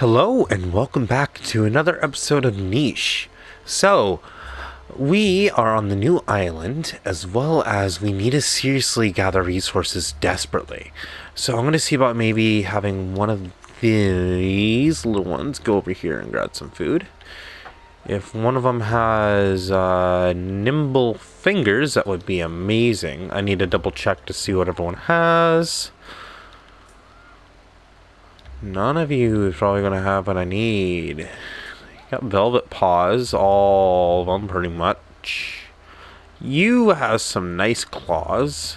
Hello and welcome back to another episode of Niche. So, we are on the new island, as well as we need to seriously gather resources desperately. So I'm going to see about maybe having one of these little ones go over here and grab some food. If one of them has nimble fingers, that would be amazing. I need to double check to see what everyone has. None of you is probably going to have what I need. Got velvet paws, all of them pretty much. You have some nice claws.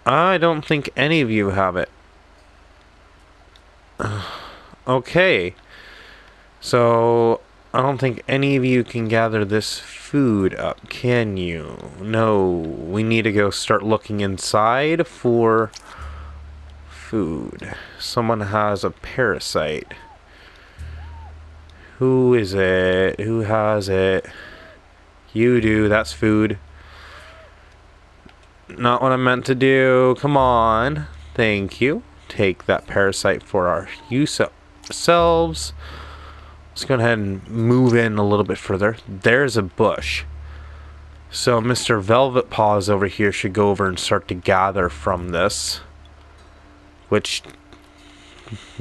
I don't think any of you have it. Okay. So, I don't think any of you can gather this food up, can you? No. We need to go start looking inside for food. Someone has a parasite. Who is it? Who has it? You do. That's food. Not what I meant to do. Come on. Thank you. Take that parasite for our use ourselves. Let's go ahead and move in a little bit further. There's a bush. So Mr. Velvet Paws over here should go over and start to gather from this. Which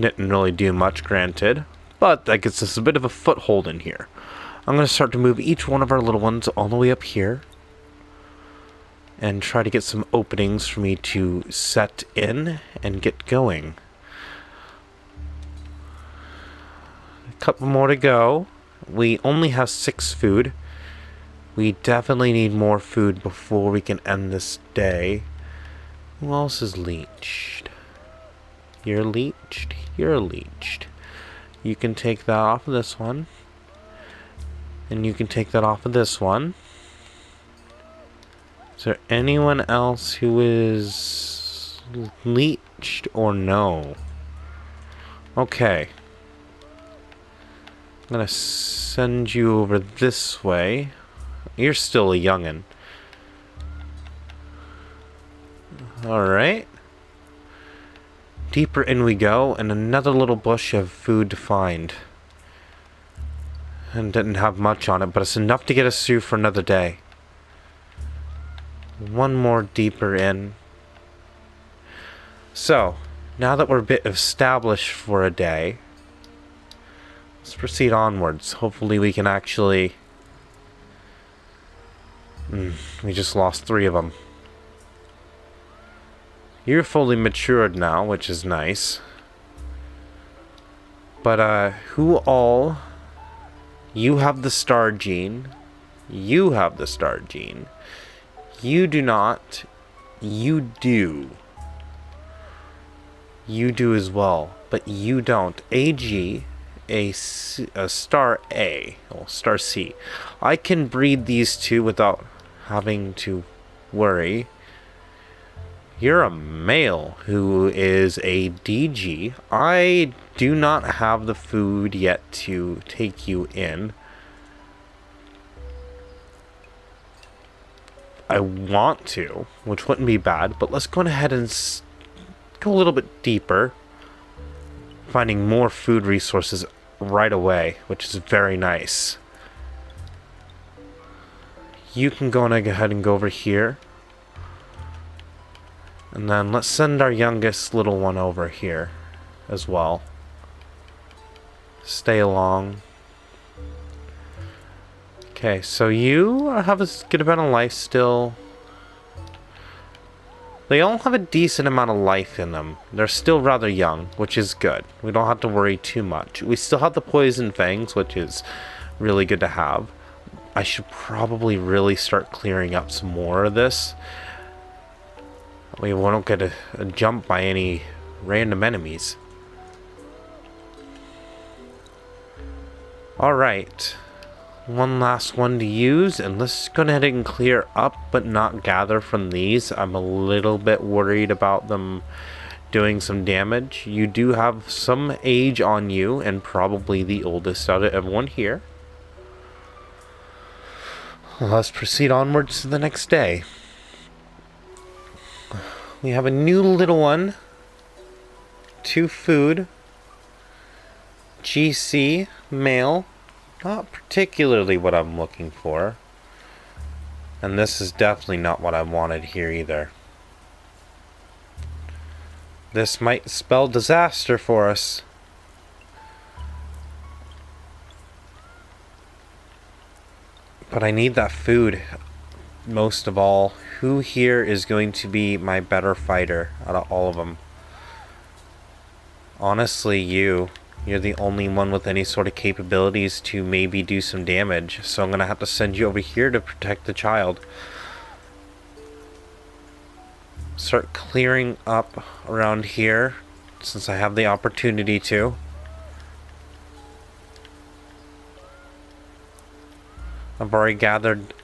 didn't really do much, granted. But that gets us a bit of a foothold in here. I'm going to start to move each one of our little ones all the way up here. And try to get some openings for me to set in and get going. A couple more to go. We only have 6 food. We definitely need more food before we can end this day. Who else is leeched? You're leeched. You're leeched. You can take that off of this one. And you can take that off of this one. Is there anyone else who is leeched or no? Okay. I'm gonna send you over this way. You're still a youngin'. Alright. Deeper in we go, and another little bush of food to find. And didn't have much on it, but it's enough to get us through for another day. One more deeper in. So, now that we're a bit established for a day, let's proceed onwards. Hopefully we can actually... we just lost 3 of them. You're fully matured now, which is nice. But, who all... You have the star gene. You have the star gene. You do not. You do. You do as well. But you don't. AG, a star A, or star C. I can breed these two without having to worry. You're a male who is a DG. I do not have the food yet to take you in. I want to, which wouldn't be bad, but let's go ahead and go a little bit deeper. Finding more food resources right away, which is very nice. You can go ahead and go over here. And then let's send our youngest little one over here as well. Stay along. Okay, so you have a good amount of life still. They all have a decent amount of life in them. They're still rather young, which is good. We don't have to worry too much. We still have the poison fangs, which is really good to have. I should probably really start clearing up some more of this. We won't get a jump by any random enemies. Alright. One last one to use, and let's go ahead and clear up but not gather from these. I'm a little bit worried about them doing some damage. You do have some age on you, and probably the oldest out of everyone here. Let's proceed onwards to the next day. We have a new little one 2 food. GC, male. Not particularly what I'm looking for. And this is definitely not what I wanted here either. This might spell disaster for us. But I need that food most of all. Who here is going to be my better fighter out of all of them? Honestly, you. You're the only one with any sort of capabilities to maybe do some damage. So I'm going to have to send you over here to protect the child. Start clearing up around here since I have the opportunity to. I've already gathered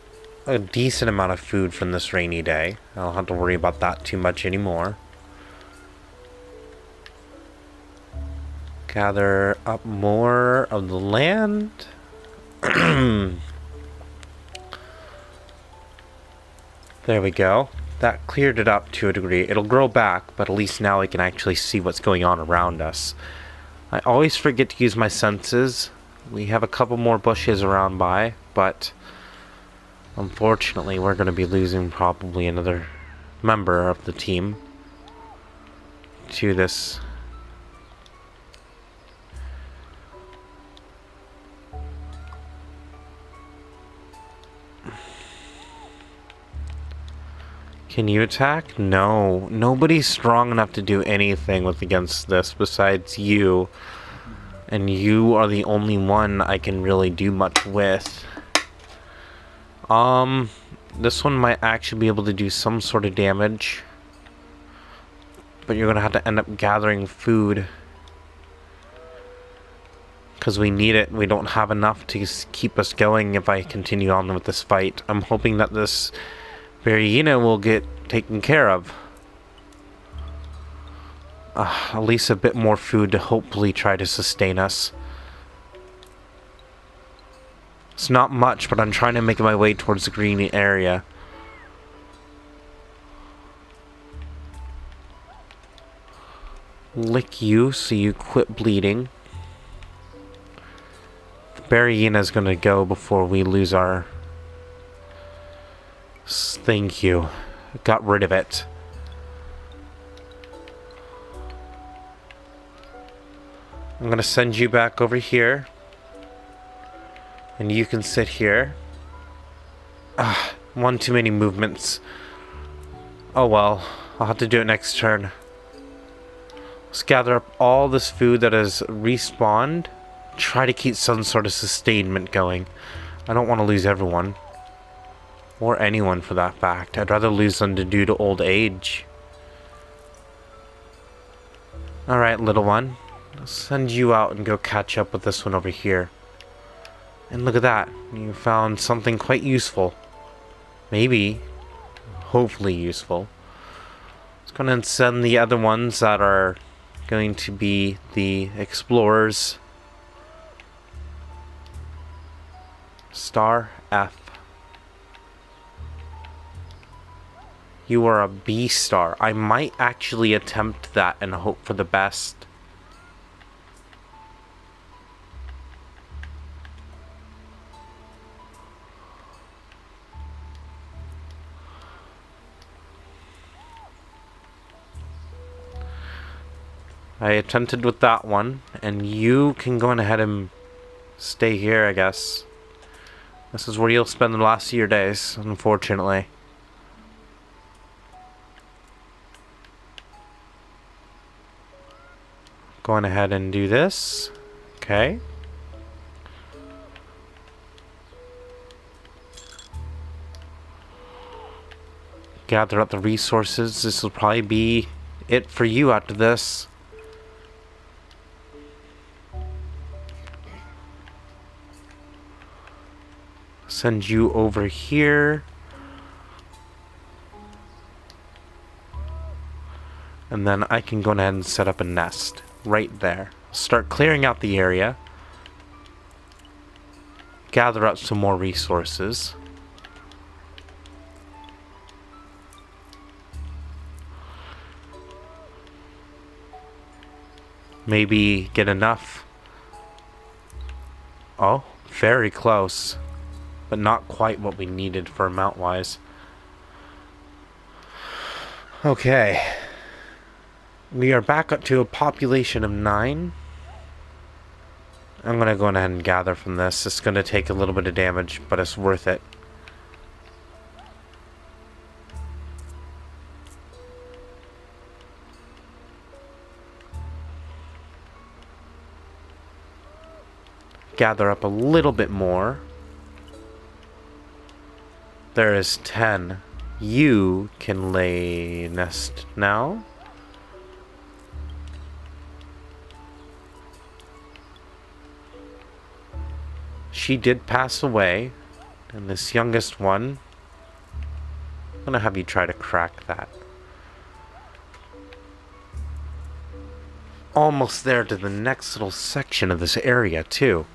a decent amount of food from this rainy day. I don't have to worry about that too much anymore. Gather up more of the land. There we go. That cleared it up to a degree. It'll grow back, but at least now we can actually see what's going on around us. I always forget to use my senses. We have a couple more bushes around by, but unfortunately we're going to be losing probably another member of the team to this. Can you attack? No. Nobody's strong enough to do anything against this besides you. And you are the only one I can really do much with. This one might actually be able to do some sort of damage. But you're gonna have to end up gathering food. Because we need it. We don't have enough to keep us going if I continue on with this fight. I'm hoping that this Variena will get taken care of. At least a bit more food to hopefully try to sustain us. It's not much, but I'm trying to make my way towards the green area. Lick you so you quit bleeding. Variena's gonna go before we lose our... Thank you. Got rid of it. I'm gonna send you back over here. And you can sit here. One too many movements. Oh well. I'll have to do it next turn. Let's gather up all this food that has respawned. Try to keep some sort of sustainment going. I don't want to lose everyone. Or anyone for that fact. I'd rather lose them due to old age. Alright, little one. I'll send you out and go catch up with this one over here. And look at that. You found something quite useful. Maybe. Hopefully useful. Let's go ahead and send the other ones that are going to be the explorers. Star F. You are a B star. I might actually attempt that and hope for the best. I attempted with that one, and you can go on ahead and stay here, I guess. This is where you'll spend the last of your days, unfortunately. Going ahead and do this. Okay. Gather up the resources. This will probably be it for you after this. Send you over here. And then I can go ahead and set up a nest right there. Start clearing out the area. Gather up some more resources. maybe get enough. Oh, very close. But not quite what we needed for amount-wise. Okay. We are back up to a population of 9. I'm going to go ahead and gather from this. It's going to take a little bit of damage, but it's worth it. Gather up a little bit more. There is 10. You can lay nest now. She did pass away, and this youngest one, I'm gonna have you try to crack that. Almost there to the next little section of this area too.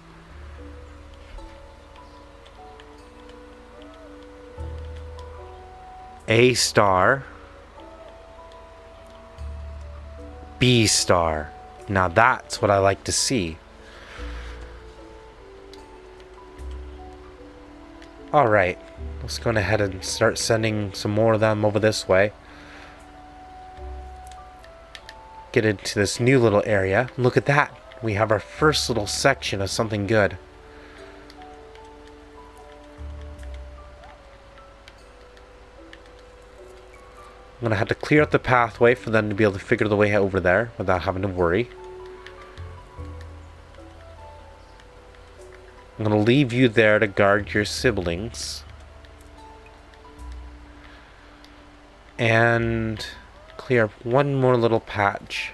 A star. B star. Now that's what I like to see. Alright, let's go ahead and start sending some more of them over this way. Get into this new little area. Look at that. We have our first little section of something good. I'm going to have to clear out the pathway for them to be able to figure the way over there without having to worry. I'm going to leave you there to guard your siblings. And clear up one more little patch.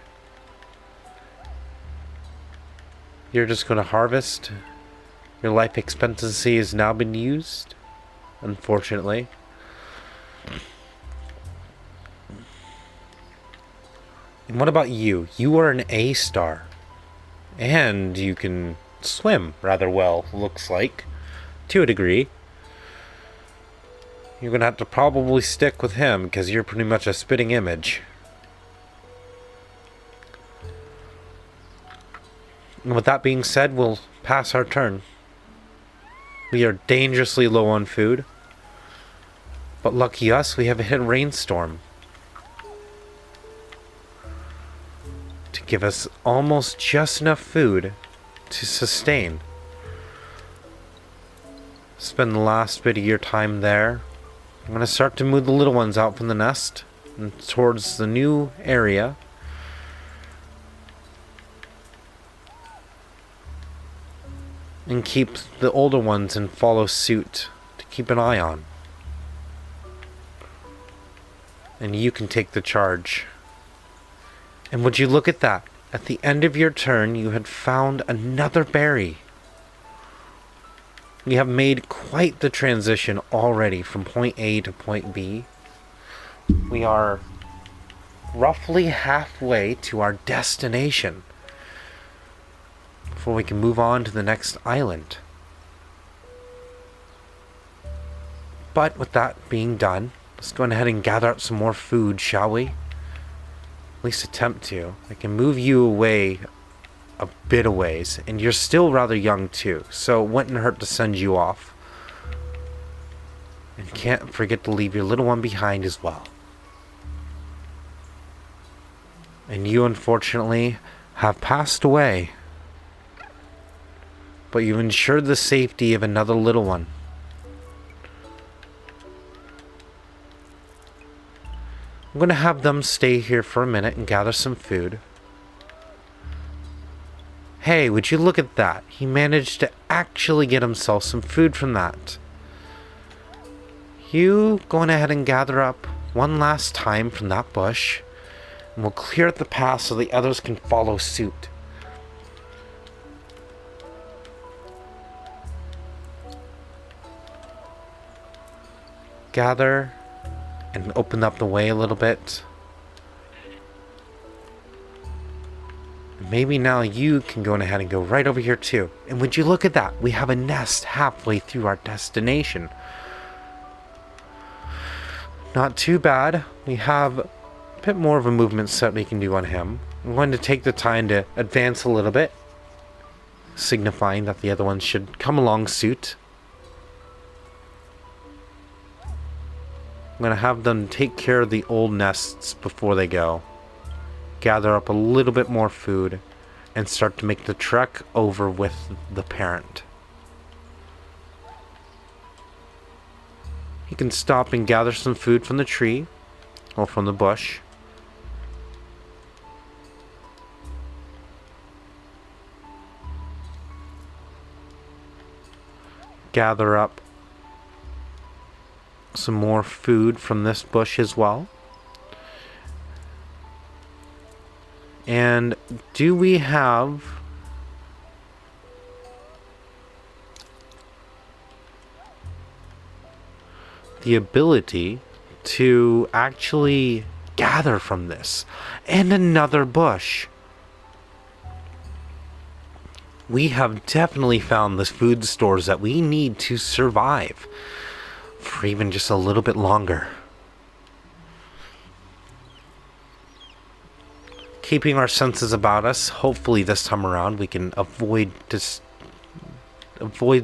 You're just going to harvest. Your life expectancy has now been used, unfortunately. And what about you? You are an A star. And you can swim rather well, looks like. To a degree. You're going to have to probably stick with him because you're pretty much a spitting image. And with that being said, we'll pass our turn. We are dangerously low on food. But lucky us, we have hit a rainstorm. To give us almost just enough food to sustain. Spend the last bit of your time there. I'm going to start to move the little ones out from the nest and towards the new area. And keep the older ones and follow suit to keep an eye on. And you can take the charge. And would you look at that? At the end of your turn, you had found another berry. We have made quite the transition already from point A to point B. We are roughly halfway to our destination before we can move on to the next island. But with that being done, let's go ahead and gather up some more food, shall we? At least attempt to. I can move you away a bit of ways, and you're still rather young too, so it wouldn't hurt to send you off. And can't forget to leave your little one behind as well. And you unfortunately have passed away, but you've ensured the safety of another little one. I'm going to have them stay here for a minute and gather some food. Hey, would you look at that? He managed to actually get himself some food from that. You go ahead and gather up one last time from that bush, and we'll clear out the path so the others can follow suit. Gather and open up the way a little bit. Maybe now you can go ahead and go right over here too. And would you look at that? We have a nest halfway through our destination. Not too bad. We have a bit more of a movement set we can do on him. I'm going to take the time to advance a little bit, signifying that the other ones should come along suit. I'm going to have them take care of the old nests before they go. Gather up a little bit more food and start to make the trek over with the parent. You can stop and gather some food from the tree or from the bush. Gather up some more food from this bush as well. And do we have the ability to actually gather from this? And another bush. We have definitely found the food stores that we need to survive for even just a little bit longer. Keeping our senses about us, hopefully this time around we can avoid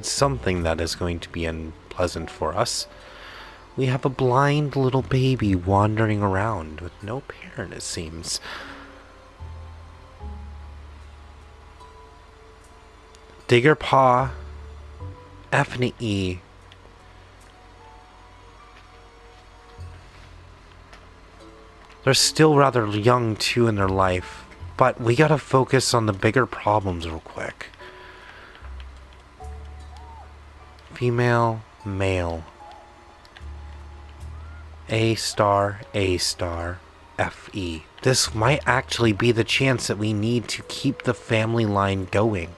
something that is going to be unpleasant for us. We have a blind little baby wandering around with no parent, it seems. Digger Paw, F and E. They're still rather young too in their life, but we gotta focus on the bigger problems real quick. Female, male. A star, FE. This might actually be the chance that we need to keep the family line going.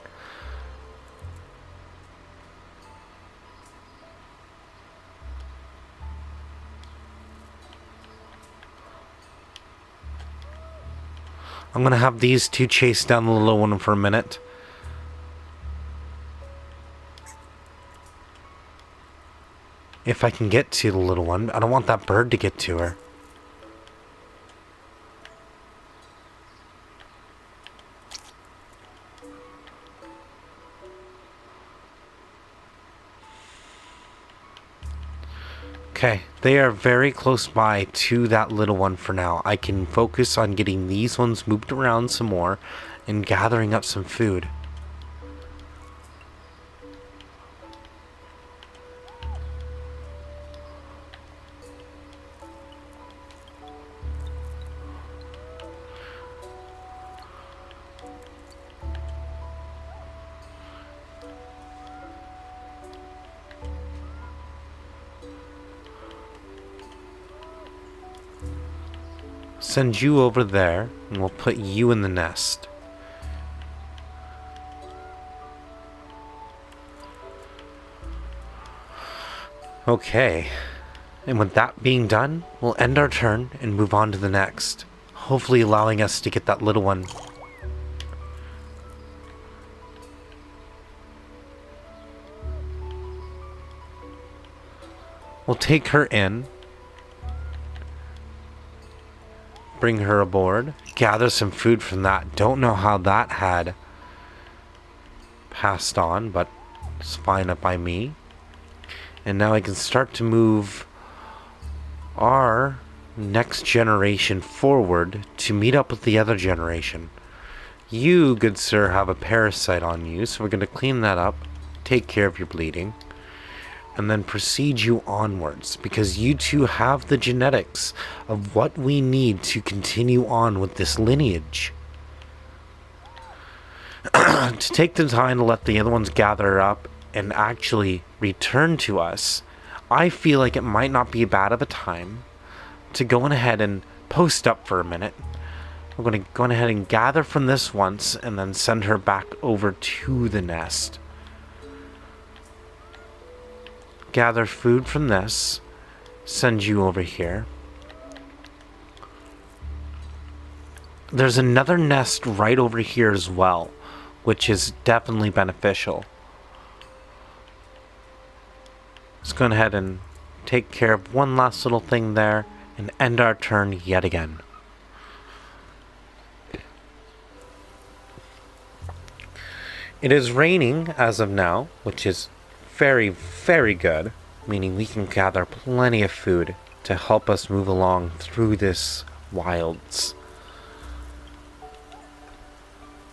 I'm gonna have these two chase down the little one for a minute. If I can get to the little one. I don't want that bird to get to her. Okay, they are very close by to that little one for now. I can focus on getting these ones moved around some more and gathering up some food. Send you over there, and we'll put you in the nest. Okay, and with that being done, we'll end our turn and move on to the next, hopefully allowing us to get that little one. We'll take her in. Bring her aboard. Gather some food from that. Don't know how that had passed on, but it's fine up by me. And now I can start to move our next generation forward to meet up with the other generation. You, good sir, have a parasite on you, so we're going to clean that up, take care of your bleeding, and then proceed you onwards, because you two have the genetics of what we need to continue on with this lineage. To take the time to let the other ones gather up and actually return to us, I feel like it might not be bad of a time to go on ahead and post up for a minute. We're going to go on ahead and gather from this once and then send her back over to the nest. Gather food from this, send you over here. There's another nest right over here as well, which is definitely beneficial. Let's go ahead and take care of one last little thing there and end our turn yet again. It is raining as of now, which is very, very good, meaning we can gather plenty of food to help us move along through this wilds.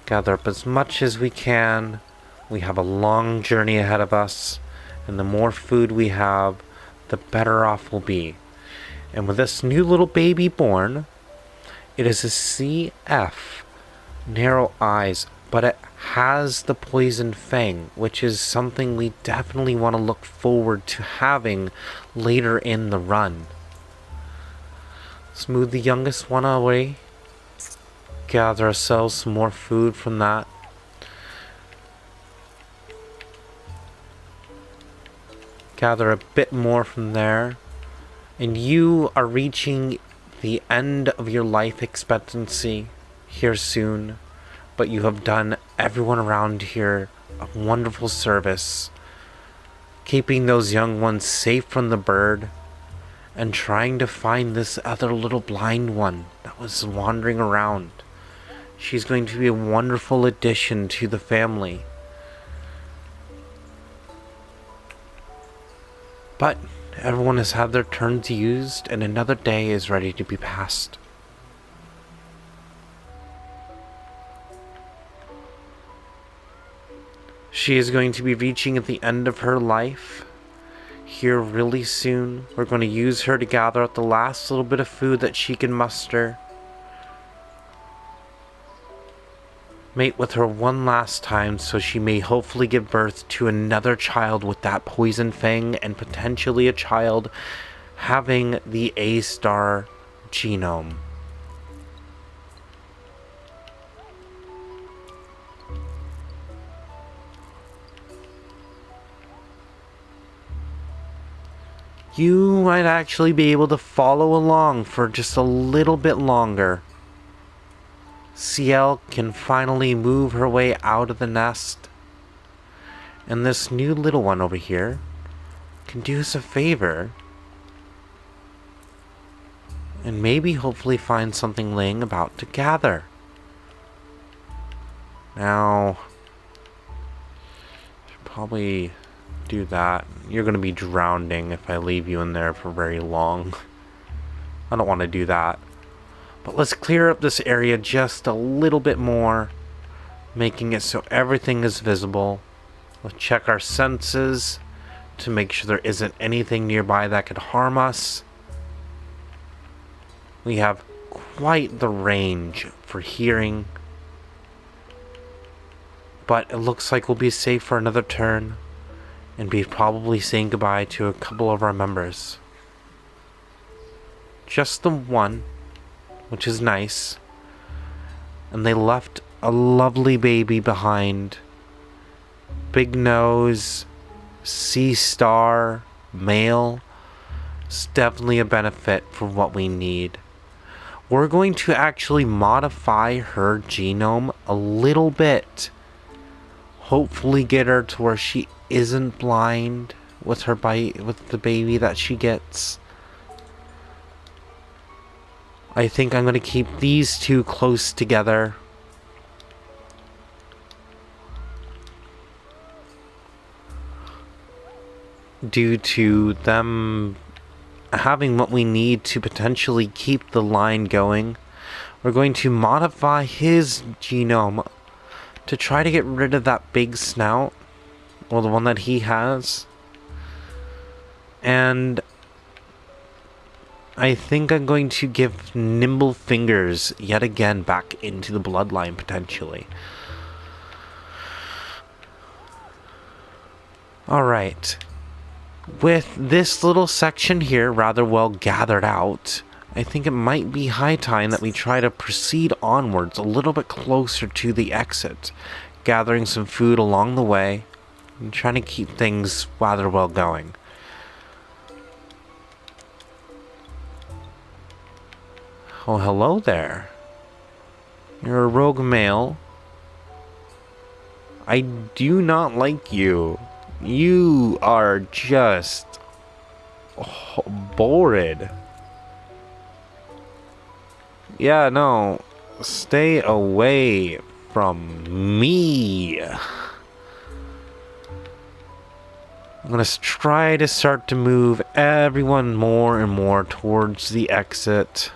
Gather up as much as we can. We have a long journey ahead of us, and the more food we have, the better off we'll be. And with this new little baby born, it is a CF, narrow eyes, but it has the poison fang, which is something we definitely want to look forward to having later in the run. Let's move the youngest one away. Gather ourselves some more food from that. Gather a bit more from there. And you are reaching the end of your life expectancy here soon. But you have done everyone around here a wonderful service. Keeping those young ones safe from the bird. And trying to find this other little blind one that was wandering around. She's going to be a wonderful addition to the family. But everyone has had their turns used, and another day is ready to be passed. She is going to be reaching at the end of her life here really soon. We're going to use her to gather up the last little bit of food that she can muster. Mate with her one last time so she may hopefully give birth to another child with that poison fang, and potentially a child having the A-star genome. You might actually be able to follow along for just a little bit longer. CL can finally move her way out of the nest. And this new little one over here can do us a favor. And maybe hopefully find something laying about to gather. Now, should probably do that. You're going to be drowning if I leave you in there for very long. I don't want to do that. But let's clear up this area just a little bit more, making it so everything is visible. Let's check our senses to make sure there isn't anything nearby that could harm us. We have quite the range for hearing, but it looks like we'll be safe for another turn and be probably saying goodbye to a couple of our members. Just the one, which is nice. And they left a lovely baby behind. Big nose, C-star, male. It's definitely a benefit for what we need. We're going to actually modify her genome a little bit. Hopefully get her to where she isn't blind with her with the baby that she gets. I think I'm going to keep these two close together. Due to them having what we need to potentially keep the line going. We're going to modify his genome to try to get rid of that big snout. Well, the one that he has. And I think I'm going to give Nimble Fingers yet again back into the bloodline, potentially. Alright. With this little section here rather well gathered out, I think it might be high time that we try to proceed onwards a little bit closer to the exit, gathering some food along the way, and trying to keep things rather well going. Oh, hello there. You're a rogue male. I do not like you. You are just bored. Yeah, no. Stay away from me. I'm going to try to start to move everyone more and more towards the exit.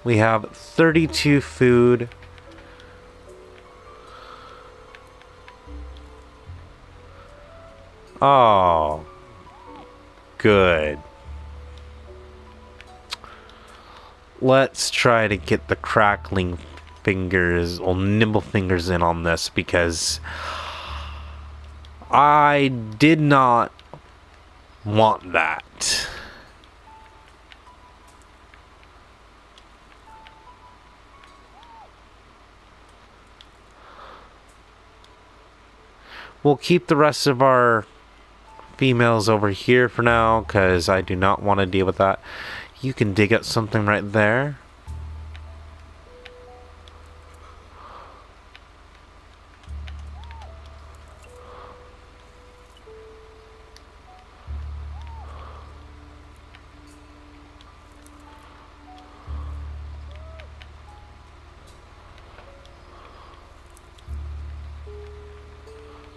We have 32 food. Oh, good. Let's try to get the crackling fingers or nimble fingers in on this, because I did not want that. We'll keep the rest of our females over here for now, because I do not want to deal with that. You can dig up something right there.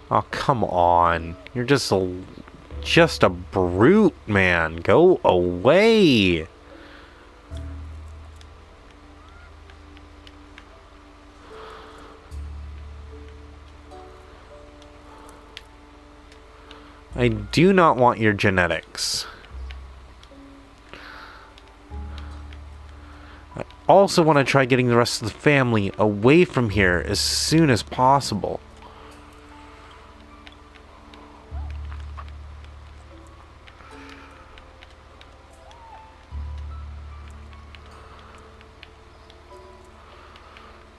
Oh, come on. You're just a brute, man. Go away. I do not want your genetics. I also want to try getting the rest of the family away from here as soon as possible.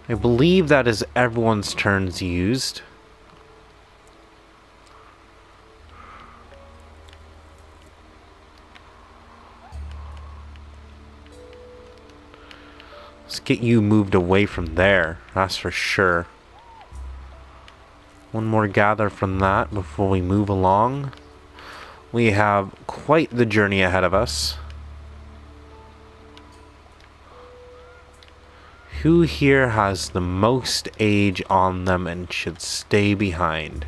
I believe that is everyone's turns used. Let's get you moved away from there, that's for sure. One more gather from that before we move along. We have quite the journey ahead of us. Who here has the most age on them and should stay behind?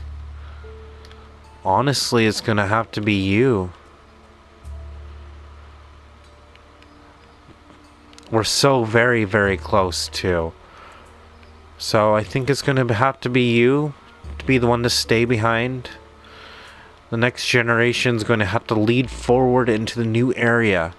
Honestly, it's gonna have to be you. We're so very, very close too. So I think it's gonna have to be you to be the one to stay behind. The next generation's going to have to lead forward into the new area.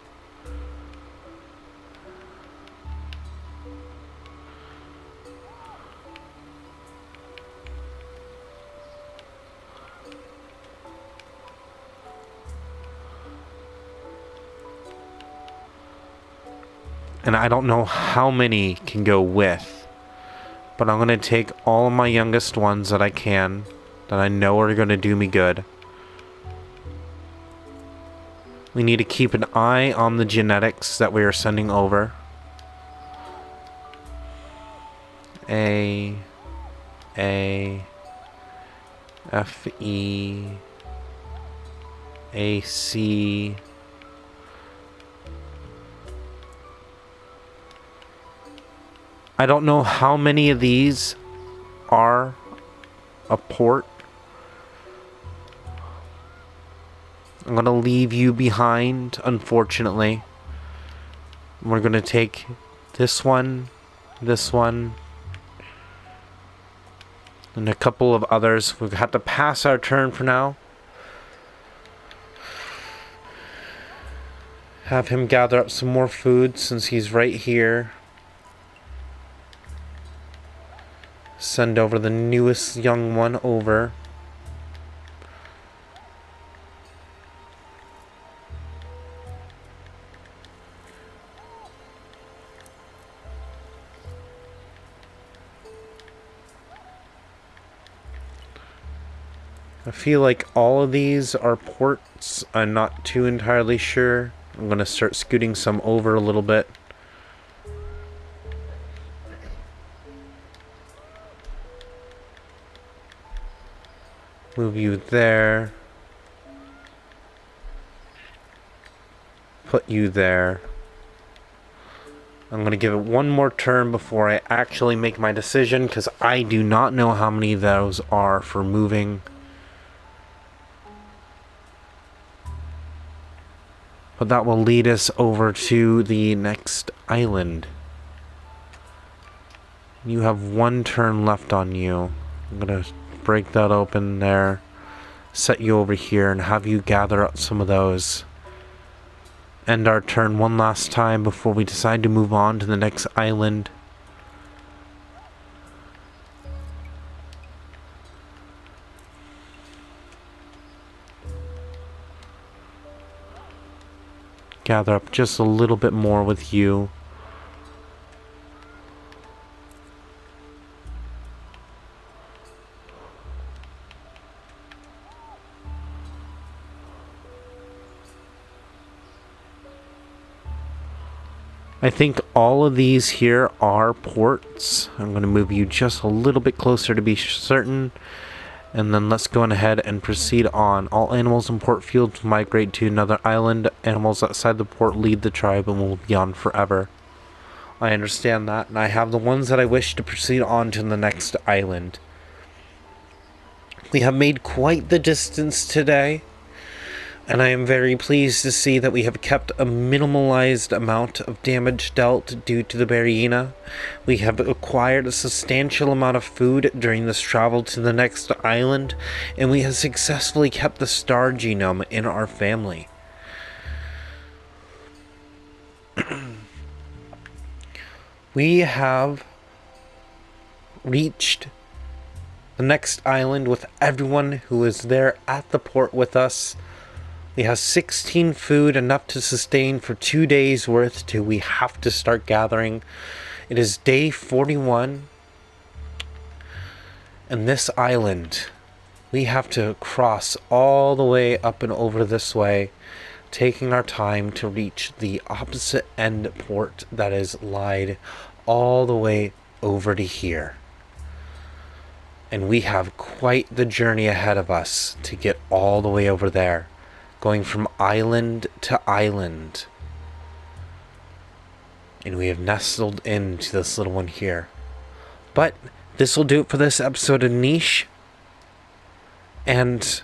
And I don't know how many can go with, but I'm going to take all of my youngest ones that I can, that I know are going to do me good. We need to keep an eye on the genetics that we are sending over. A, F, E, A, C. I don't know how many of these are a port. I'm going to leave you behind, unfortunately. We're going to take this one, and a couple of others. We've had to pass our turn for now. Have him gather up some more food since he's right here. Send over the newest young one over. I feel like all of these are ports. I'm not too entirely sure. I'm going to start scooting some over a little bit. Move you there. Put you there. I'm going to give it one more turn before I actually make my decision, because I do not know how many of those are for moving. But that will lead us over to the next island. You have one turn left on you. I'm going to break that open there, set you over here, and have you gather up some of those. End our turn one last time before we decide to move on to the next island. Gather up just a little bit more with you. I think all of these here are ports. I'm going to move you just a little bit closer to be certain. And then let's go on ahead and proceed on. All animals in port fields migrate to another island. Animals outside the port leave the tribe and will be on forever. I understand that, and I have the ones that I wish to proceed on to the next island. We have made quite the distance today, and I am very pleased to see that we have kept a minimalized amount of damage dealt due to the Barriena. We have acquired a substantial amount of food during this travel to the next island, and we have successfully kept the star genome in our family. We have reached the next island with everyone who is there at the port with us. We have 16 food, enough to sustain for 2 days worth till we have to start gathering. It is day 41. And this island, we have to cross all the way up and over this way, taking our time to reach the opposite end port that is lied all the way over to here. And we have quite the journey ahead of us to get all the way over there. Going from island to island. And we have nestled into this little one here. But this will do it for this episode of Niche. And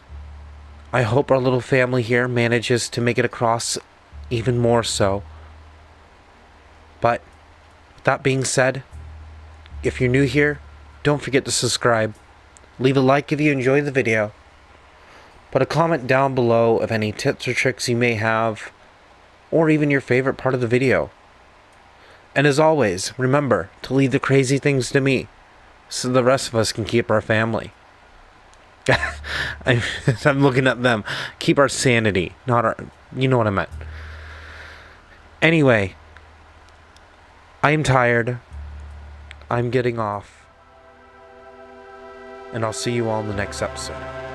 I hope our little family here manages to make it across even more so. But with that being said, if you're new here, don't forget to subscribe. Leave a like if you enjoyed the video. Put a comment down below of any tips or tricks you may have, or even your favorite part of the video. And as always, remember to leave the crazy things to me, so the rest of us can keep our family. I'm looking at them. Keep our sanity, not our... You know what I meant. Anyway, I'm tired. I'm getting off. And I'll see you all in the next episode.